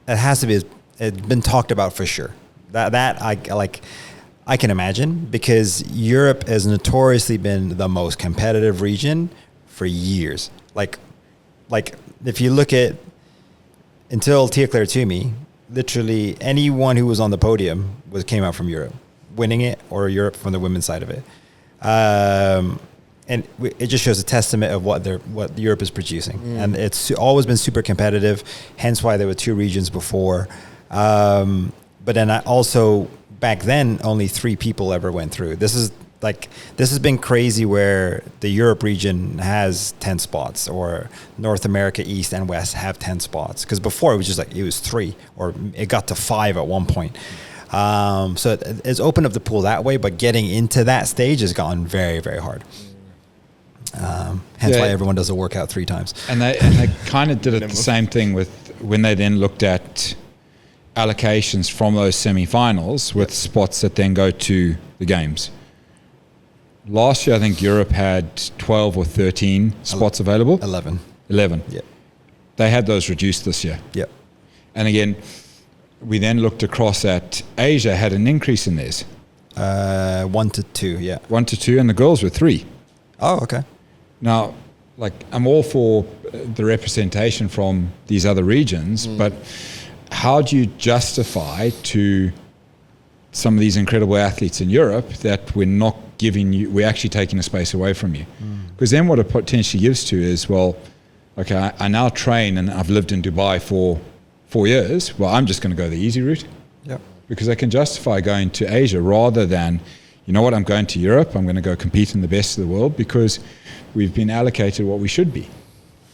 has to be. It's been talked about for sure. That I can imagine, because Europe has notoriously been the most competitive region for years. Like if you look at until Tia Claire Toomey, literally anyone who was on the podium came out from Europe, winning it, or Europe from the women's side of it. And it just shows a testament of what Europe is producing. And it's always been super competitive, hence why there were 2 regions before. But then also, back then, only 3 people ever went through. This has been crazy, where the Europe region has 10 spots, or North America East and West have 10 spots. Because before it was just it was 3, or it got to 5 at one point. So it's opened up the pool that way, but getting into that stage has gotten very, very hard. Hence why everyone does a workout 3 times. And they kind of did it the same thing with when they then looked at allocations from those semi-finals with spots that then go to the games. Last year, I think Europe had 12 or 13 spots available. 11. Yeah. They had those reduced this year. Yeah. And again, we then looked across at Asia, had an increase in theirs. 1 to 2, yeah. 1 to 2, and the girls were 3. Oh, okay. Now, I'm all for the representation from these other regions, but how do you justify to some of these incredible athletes in Europe that we're actually taking a space away from you? Because then what it potentially gives to is, I now train and I've lived in Dubai for 4 years. Well, I'm just going to go the easy route. Yep. Because I can justify going to Asia rather than, I'm going to Europe, I'm going to go compete in the best of the world because we've been allocated what we should be.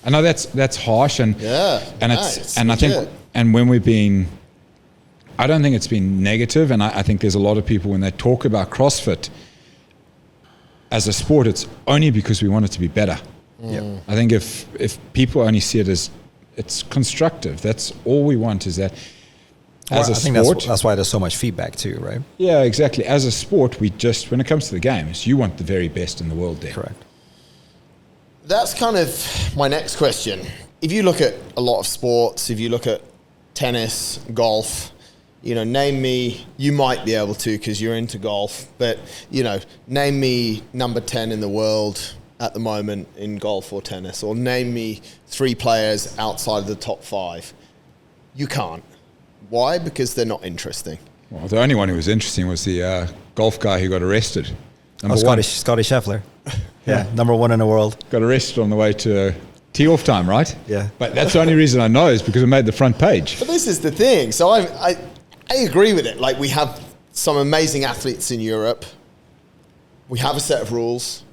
I know that's harsh, and I don't think it's been negative, and I think there's a lot of people, when they talk about CrossFit as a sport, it's only because we want it to be better. I think if people only see it as it's constructive, that's all we want, is that as a sport. That's why there's so much feedback too, right? Yeah, exactly. As a sport, when it comes to the games, you want the very best in the world there. Correct. That's kind of my next question. If you look at a lot of sports, if you look at tennis, golf, name me, you might be able to because you're into golf, but, name me number 10 in the world at the moment in golf or tennis, or name me 3 players outside of the top 5. You can't. Why? Because they're not interesting. Well, the only one who was interesting was the golf guy who got arrested. Scotty Scheffler. Yeah, number 1 in the world. Got arrested on the way to tee-off time, right? Yeah. But that's the only reason I know is because it made the front page. But this is the thing. So I agree with it. Like, we have some amazing athletes in Europe. We have a set of rules.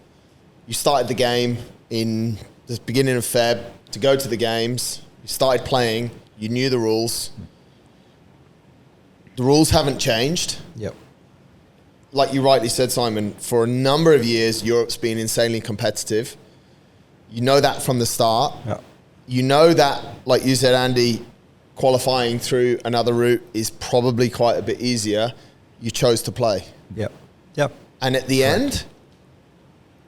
You started the game in the beginning of Feb to go to the games. You started playing. You knew the rules. The rules haven't changed. Yep. Like you rightly said, Simon, for a number of years, Europe's been insanely competitive. You know that from the start. Yeah. You know that, like you said, Andy, qualifying through another route is probably quite a bit easier. You chose to play. Yep. Yep. And at the end,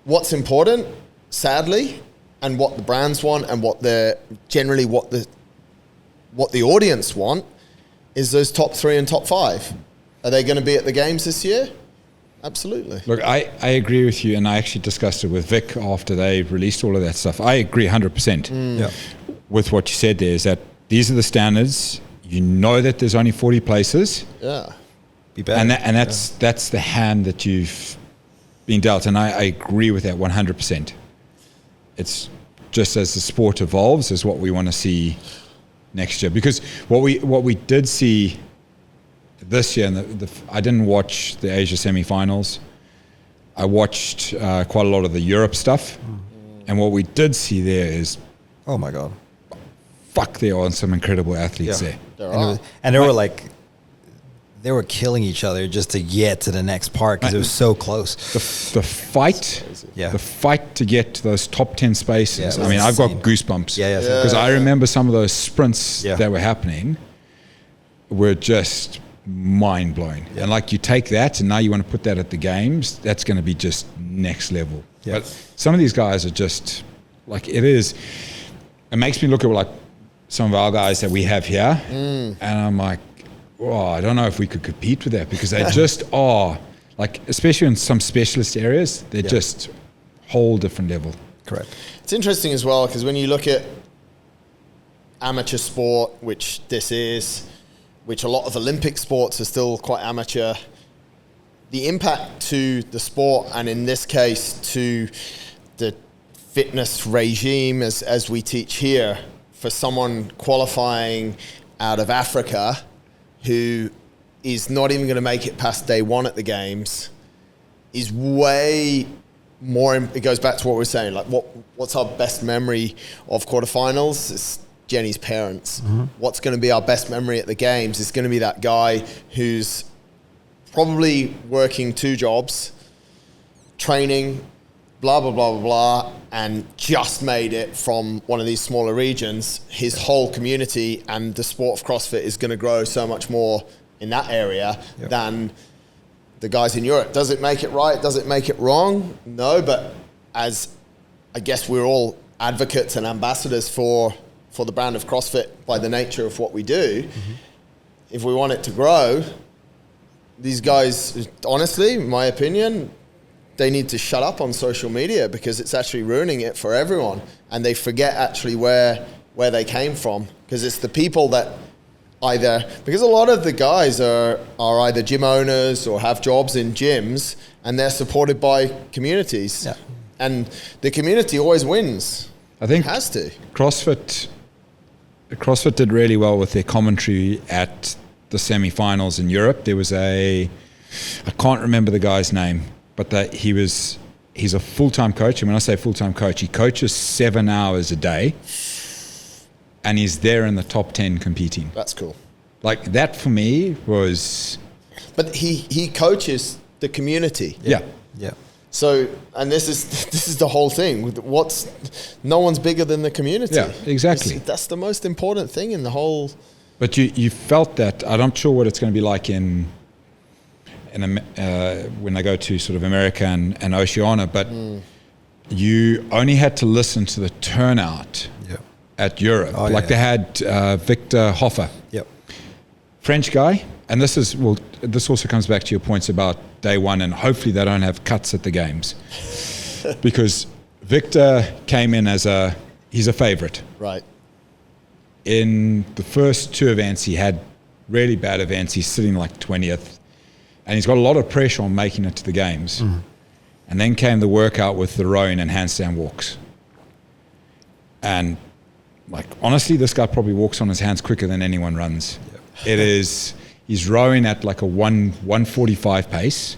what's important, sadly, and what the brands want and what the audience want is those top 3 and top 5. Are they going to be at the games this year? Absolutely. Look, I agree with you, and I actually discussed it with Vic after they released all of that stuff. I agree 100% with what you said there, is that these are the standards. You know that there's only 40 places. Yeah. Be better. And that's the hand that you've been dealt, and I agree with that 100%. It's just as the sport evolves is what we want to see next year. Because what we did see this year, and I didn't watch the Asia semi-finals. I watched quite a lot of the Europe stuff, and what we did see there is, oh my God, there are some incredible athletes there. And they were killing each other just to get to the next part because it was so close. The fight, the fight to get to those top 10 spaces. I mean, I've got goosebumps. Because I remember some of those sprints that were happening were just mind-blowing. And like, you take that and now you want to put that at the games, that's going to be just next level. But some of these guys are just like, it makes me look at like some of our guys that we have here, and I'm like, I don't know if we could compete with that, because they just are, like, especially in some specialist areas, they're just whole different level. Correct. It's interesting as well, because when you look at amateur sport, which this is, which a lot of Olympic sports are still quite amateur, the impact to the sport, and in this case to the fitness regime as we teach here, for someone qualifying out of Africa who is not even going to make it past day 1 at the games is way more. It goes back to what we're saying, like what's our best memory of quarterfinals? It's Jenny's parents. What's going to be our best memory at the games is going to be that guy who's probably working 2 jobs, training, blah, blah, blah, blah, blah, and just made it from one of these smaller regions. His whole community and the sport of CrossFit is going to grow so much more in that area than the guys in Europe. Does it make it right? Does it make it wrong? No, but as I guess we're all advocates and ambassadors for the brand of CrossFit by the nature of what we do, if we want it to grow, these guys, honestly, in my opinion, they need to shut up on social media, because it's actually ruining it for everyone, and they forget actually where they came from, because it's the people that because a lot of the guys are either gym owners or have jobs in gyms, and they're supported by communities, and the community always wins. I think it has to. CrossFit did really well with their commentary at the semi-finals in Europe. There was I can't remember the guy's name, but he's a full-time coach. And when I say full-time coach, he coaches 7 hours a day, and he's there in the top 10 competing. That's cool. Like, that for me was... But he coaches the community. Yeah. So, and this is the whole thing. No one's bigger than the community. Yeah, exactly. That's the most important thing in the whole... But you felt that. I'm not sure what it's going to be like when I go to sort of America and Oceania, but you only had to listen to the turnout at Europe. They had Victor Hoffer, French guy, and this also comes back to your points about day one, and hopefully they don't have cuts at the games. Because Victor came in he's a favorite. Right. In the first 2 events, he had really bad events. He's sitting like 20th, and he's got a lot of pressure on making it to the games. And then came the workout with the rowing and handstand walks. And like, honestly, this guy probably walks on his hands quicker than anyone runs. He's rowing at like a 145 pace,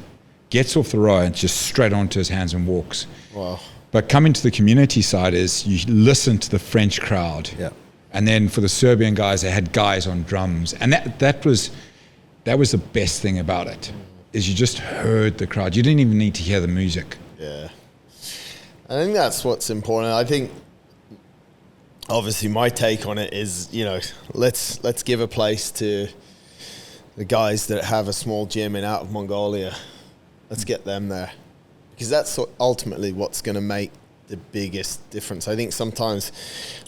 gets off the row and just straight onto his hands and walks. Wow. But coming to the community side is you listen to the French crowd. Yeah. And then for the Serbian guys, they had guys on drums. And that was the best thing about it, is you just heard the crowd. You didn't even need to hear the music. Yeah. I think that's what's important. I think, obviously, my take on it is, let's give a place to the guys that have a small gym out of Mongolia. Let's get them there. Because that's ultimately what's going to make the biggest difference. I think sometimes,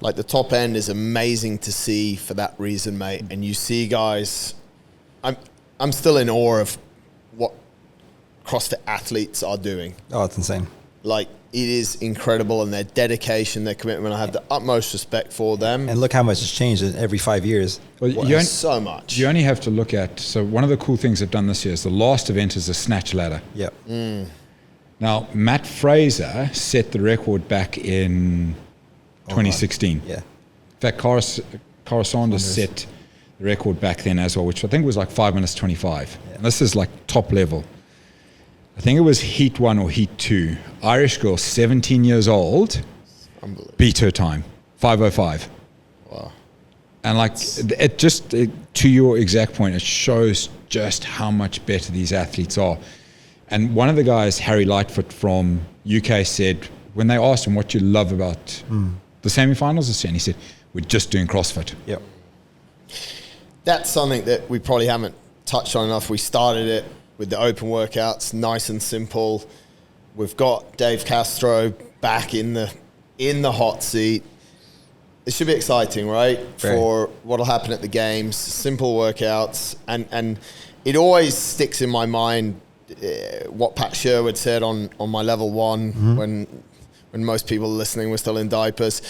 like, the top end is amazing to see for that reason, mate. And you see guys, I'm still in awe of what CrossFit athletes are doing. Oh, it's insane. Like, it is incredible, and their dedication, their commitment. I have the utmost respect for them. And look how much has changed in every 5 years. Well, so much. You only have to look at, so one of the cool things they've done this year is the last event is a snatch ladder. Yep. Now, Matt Fraser set the record back in 2016. Yeah. In fact, Cara Saunders set the record back then as well, which I think was like 5 minutes 25. Yeah. And this is like top level. I think it was Heat 1 or Heat 2. Irish girl, 17 years old, beat her time, 5:05. Wow. And like, to your exact point, it shows just how much better these athletes are. And one of the guys, Harry Lightfoot from UK, said, when they asked him what you love about the semi-finals this year, and he said, we're just doing CrossFit. Yep. That's something that we probably haven't touched on enough. We started it with the open workouts, nice and simple. We've got Dave Castro back in the hot seat. It should be exciting, right? Very. For what'll happen at the games, simple workouts, and it always sticks in my mind what Pat Sherwood said on my level 1 when most people listening were still in diapers.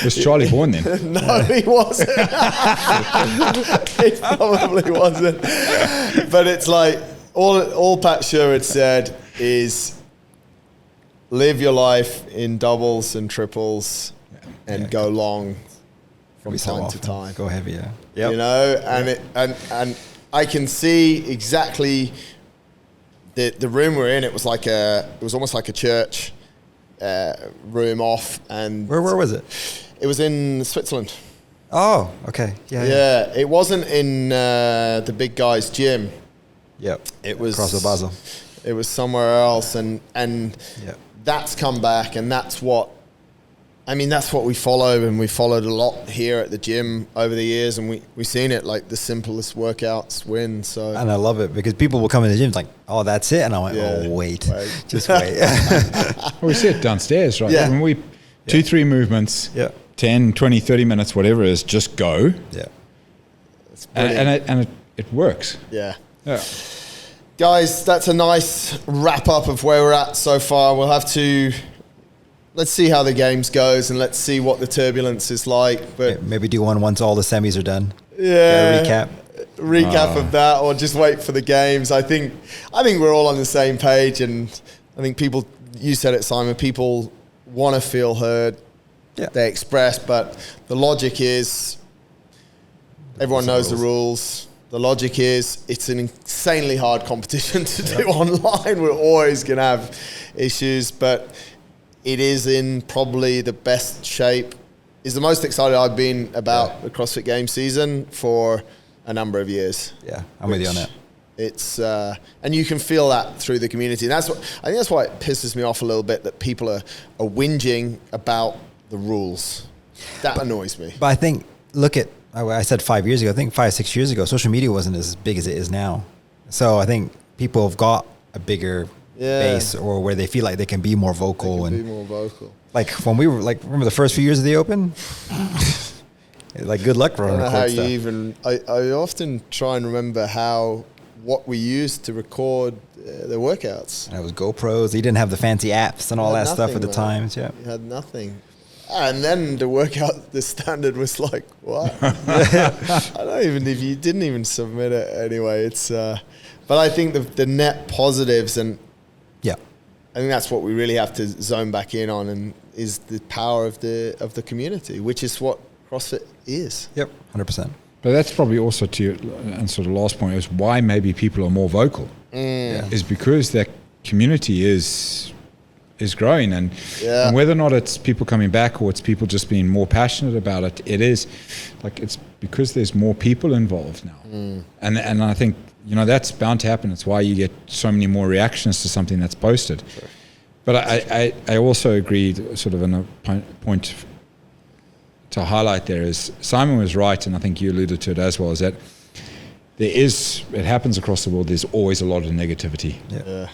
Was Charlie born then? No, he wasn't. He probably wasn't. But it's like, all Pat Sherwood said is, live your life in doubles and triples and go long from time to time. Go heavy, yeah. Yep. And I can see exactly the room we're in. It was almost like a church room off. And where was it? It was in Switzerland. Oh, okay. Yeah. It wasn't in the big guy's gym. Yep. It was CrossFit Basel. It was somewhere else, and yep. That's come back, and that's what we follow, and we followed a lot here at the gym over the years, and we've seen it, like, the simplest workouts win. So, and I love it because people will come in the gym like, oh, that's it, and I went, wait. Just wait. Well, we see it downstairs, right? Yeah. When we 2-3 movements, 10, 20, 30 minutes, whatever it is, just go. Yeah. And it works. Yeah. Yeah. Guys, that's a nice wrap up of where we're at so far. Let's see how the games goes, and let's see what the turbulence is like. But maybe do one once all the semis are done. Yeah. Recap of that, or just wait for the games. I think we're all on the same page, and I think you said it, Simon, people want to feel heard. Yeah. They express, but the logic is everyone knows the rules. The logic is it's an insanely hard competition to do online. We're always going to have issues, but it is in probably the best shape. Is the most excited I've been about the CrossFit Games season for a number of years. Yeah, I'm with you on that. It's and you can feel that through the community. And I think that's why it pisses me off a little bit that people are whinging about the rules. That annoys me. But I think, I said 5 years ago, I think 5-6 years ago, social media wasn't as big as it is now. So I think people have got a bigger base, or where they feel like they can be more vocal. Like when we were remember the first few years of the Open? Like, good luck for I don't know how stuff. you even. I often try and remember what we used to record the workouts. And it was GoPros. You didn't have the fancy apps and all that stuff at the times. Yeah, you had nothing. And then the workout, the standard was like, what? I don't even, if you didn't even submit it anyway. It's, but I think the net positives, and yeah, I think that's what we really have to zone back in on, and is the power of the community, which is what CrossFit is. Yep, 100%. But that's probably also to your, and sort of last point is why maybe people are more vocal. Is because that community is growing, and whether or not it's people coming back or it's people just being more passionate about it, it is like, it's because there's more people involved now, and I think, you know, that's bound to happen. It's why you get so many more reactions to something that's posted. Sure. But I also agreed, sort of in a point to highlight there, is Simon was right, and I think you alluded to it as well, is that it happens across the world, there's always a lot of negativity. Yeah.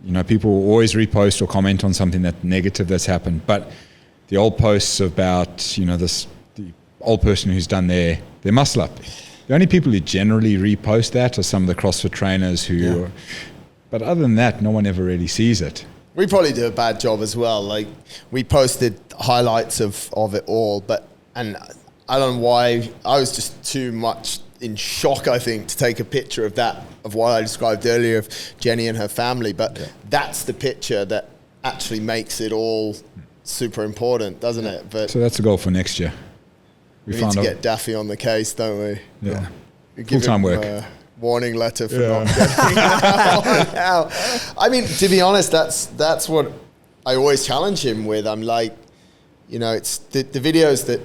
You know, people will always repost or comment on something that negative that's happened. But the old posts about, you know, the old person who's done their muscle up, the only people who generally repost that are some of the CrossFit trainers who, but other than that, no one ever really sees it. We probably do a bad job as well. Like, we posted highlights of it all, and I don't know why, I was just too much in shock, I think, to take a picture of that, of what I described earlier of Jenny and her family. But that's the picture that actually makes it all super important, doesn't it? But so that's the goal for next year. We need to get Daffy on the case, don't we? Yeah. Full-time work. Warning letter for not getting out. I mean, to be honest, that's what I always challenge him with. I'm like, you know, it's the videos that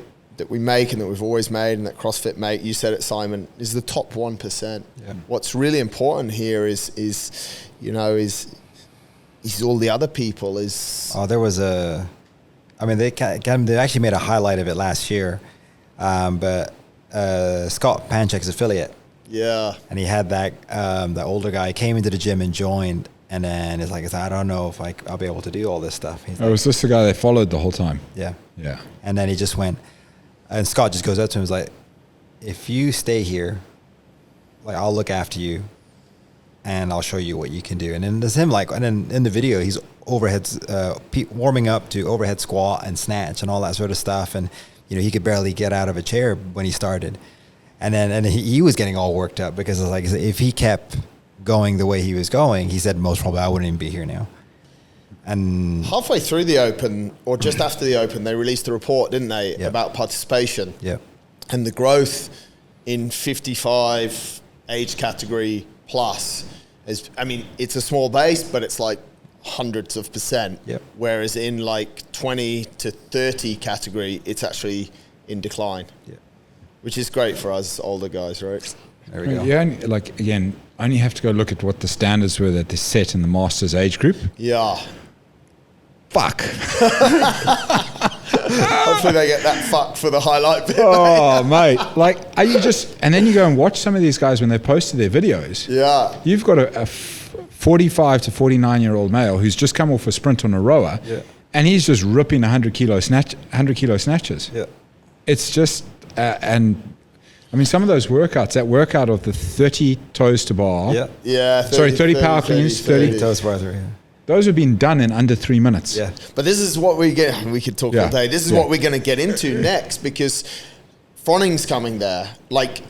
we make and that we've always made and that CrossFit make, you said it, Simon, is the top 1%. Yeah. What's really important here is all the other people is... Oh, there was they actually made a highlight of it last year, but Scott Panchek's affiliate. Yeah. And he had that older guy came into the gym and joined, and then it's like, I don't know if I'll be able to do all this stuff. Was this the guy they followed the whole time? Yeah. Yeah. And then he just went, and Scott just goes up to him and is like, if you stay here, like, I'll look after you and I'll show you what you can do. And then there's him, like, and then in the video, he's warming up to overhead squat and snatch and all that sort of stuff. And, you know, he could barely get out of a chair when he started. And he was getting all worked up because it's like, if he kept going the way he was going, he said most probably I wouldn't even be here now. And halfway through the Open, or just after the Open, they released a report, didn't they, about participation. Yeah. And the growth in 55 age category plus is, I mean, it's a small base, but it's like hundreds of %. Yep. Whereas in like 20 to 30 category, it's actually in decline. Yeah. Which is great for us older guys, right? There we go. Yeah, only have to go look at what the standards were that they set in the Masters age group. Yeah. Fuck. Hopefully they get that fuck for the highlight bit. Oh, mate. Like, are you just... And then you go and watch some of these guys when they posted their videos. Yeah. You've got a 45 to 49-year-old male who's just come off a sprint on a rower, and he's just ripping 100 kilo snatches. Yeah. It's just... and... I mean, some of those workouts, that workout of the 30 toes to bar. Yeah. Yeah. 30 power cleans, 30 toes to bar. Yeah. Those have been done in under 3 minutes. Yeah. But this is what we get. We could talk all day. This is what we're going to get into next, because Froning's coming there. Like,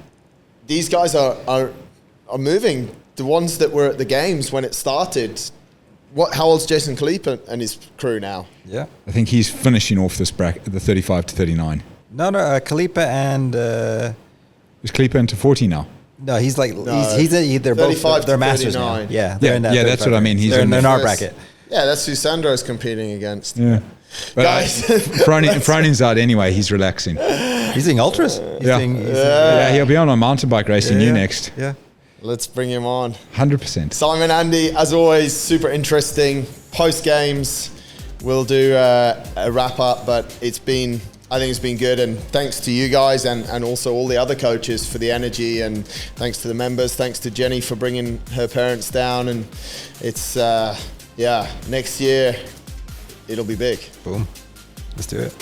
these guys are moving. The ones that were at the games when it started. How old's Jason Kalipa and his crew now? Yeah. I think he's finishing off this bracket, the 35 to 39. No, Kalipa and... Is Kalipa into 40 now? No, he's like they're both they're masters now. Yeah, that's what I mean. They're in our bracket. Yeah, that's who Sandro's competing against. Yeah, but guys, Froning's out anyway. He's relaxing. He's doing ultras. He'll be on a mountain bike racing you next. Yeah, let's bring him on. 100%. Simon, Andy, as always, super interesting. Post games, we'll do a wrap up, but I think it's been good, and thanks to you guys and also all the other coaches for the energy, and thanks to the members, thanks to Jenny for bringing her parents down, and it's, next year, it'll be big. Boom. Let's do it.